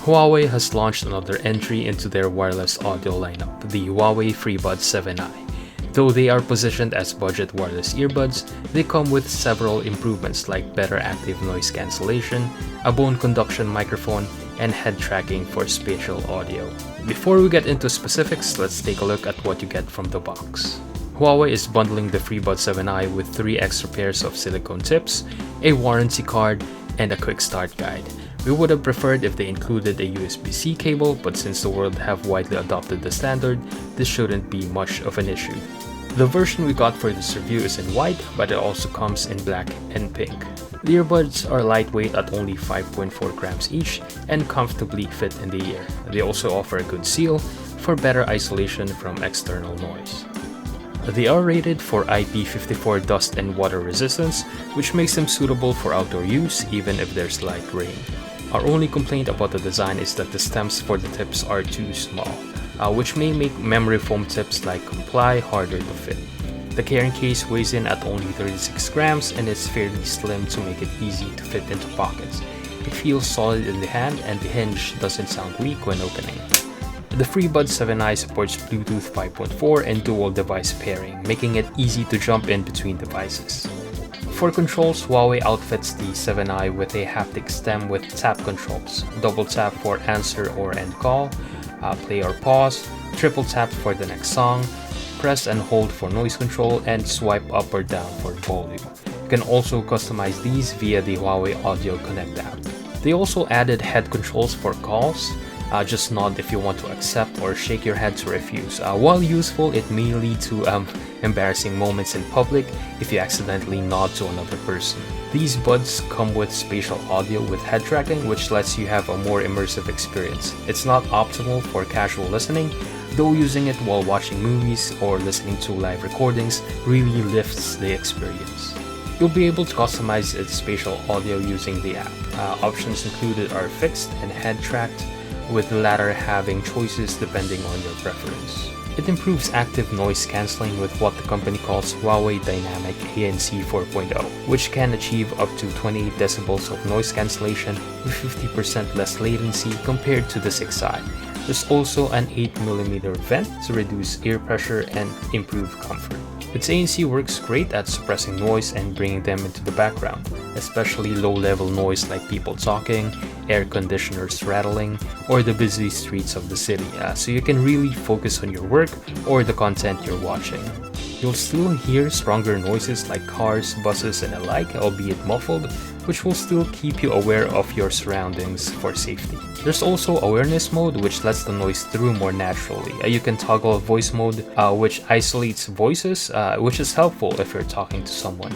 Huawei has launched another entry into their wireless audio lineup, the Huawei FreeBuds 7i. Though they are positioned as budget wireless earbuds, they come with several improvements like better active noise cancellation, a bone conduction microphone, and head tracking for spatial audio. Before we get into specifics, let's take a look at what you get from the box. Huawei is bundling the FreeBuds 7i with 3 extra pairs of silicone tips, a warranty card, and a quick start guide. We would have preferred if they included a USB-C cable, but since the world have widely adopted the standard, this shouldn't be much of an issue. The version we got for this review is in white, but it also comes in black and pink. The earbuds are lightweight at only 5.4 grams each and comfortably fit in the ear. They also offer a good seal for better isolation from external noise. They are rated for IP54 dust and water resistance, which makes them suitable for outdoor use even if there's light rain. Our only complaint about the design is that the stems for the tips are too small, which may make memory foam tips like Comply harder to fit. The carrying case weighs in at only 36 grams and is fairly slim to make it easy to fit into pockets. It feels solid in the hand and the hinge doesn't sound weak when opening. The FreeBuds 7i supports Bluetooth 5.4 and dual device pairing, making it easy to jump in between devices. For controls, Huawei outfits the 7i with a haptic stem with tap controls, double tap for answer or end call, play or pause, triple tap for the next song, press and hold for noise control, and swipe up or down for volume. You can also customize these via the Huawei Audio Connect app. They also added head controls for calls. Just nod if you want to accept or shake your head to refuse. While useful, it may lead to embarrassing moments in public if you accidentally nod to another person. These buds come with spatial audio with head tracking, which lets you have a more immersive experience. It's not optimal for casual listening, though using it while watching movies or listening to live recordings really lifts the experience. You'll be able to customize its spatial audio using the app. Options included are fixed and head tracked, with the latter having choices depending on your preference. It improves active noise cancelling with what the company calls Huawei Dynamic ANC 4.0, which can achieve up to 28 decibels of noise cancellation with 50% less latency compared to the 6i. There's also an 8mm vent to reduce ear pressure and improve comfort. Its ANC works great at suppressing noise and bringing them into the background, especially low-level noise like people talking, air conditioners rattling, or the busy streets of the city, so you can really focus on your work or the content you're watching. You'll still hear stronger noises like cars, buses, and the like, albeit muffled, which will still keep you aware of your surroundings for safety. There's also awareness mode, which lets the noise through more naturally. You can toggle voice mode, which isolates voices, which is helpful if you're talking to someone.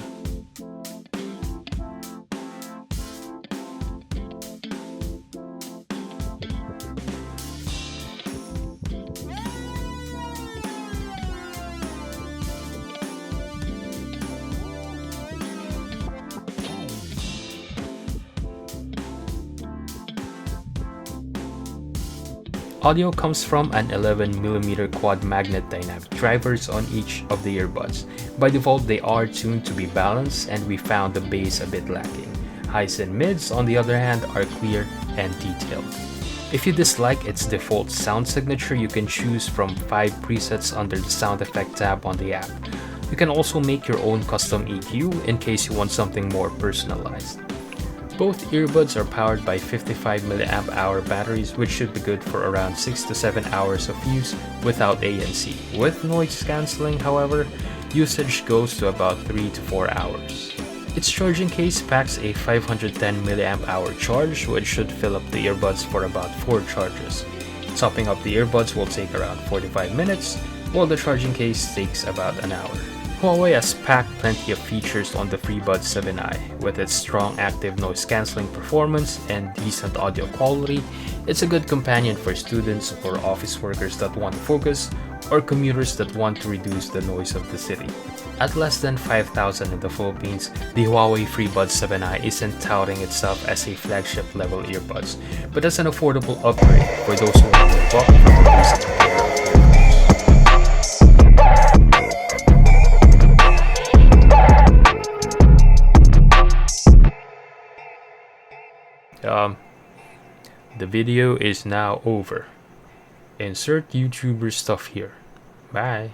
Audio comes from an 11mm quad magnet dynamic drivers on each of the earbuds. By default, they are tuned to be balanced, and we found the bass a bit lacking. Highs and mids, on the other hand, are clear and detailed. If you dislike its default sound signature, you can choose from 5 presets under the sound effect tab on the app. You can also make your own custom EQ in case you want something more personalized. Both earbuds are powered by 55 mAh batteries, which should be good for around 6 to 7 hours of use without ANC. With noise cancelling, however, usage goes to about 3 to 4 hours. Its charging case packs a 510 mAh charge, which should fill up the earbuds for about 4 charges. Topping up the earbuds will take around 45 minutes, while the charging case takes about an hour. Huawei has packed plenty of features on the FreeBuds 7i. With its strong active noise cancelling performance and decent audio quality, it's a good companion for students or office workers that want to focus, or commuters that want to reduce the noise of the city. At less than 5,000 in the Philippines, the Huawei FreeBuds 7i isn't touting itself as a flagship-level earbuds, but as an affordable upgrade for those who want to buck from the basic pair of earbuds. The video is now over. Insert YouTuber stuff here. Bye.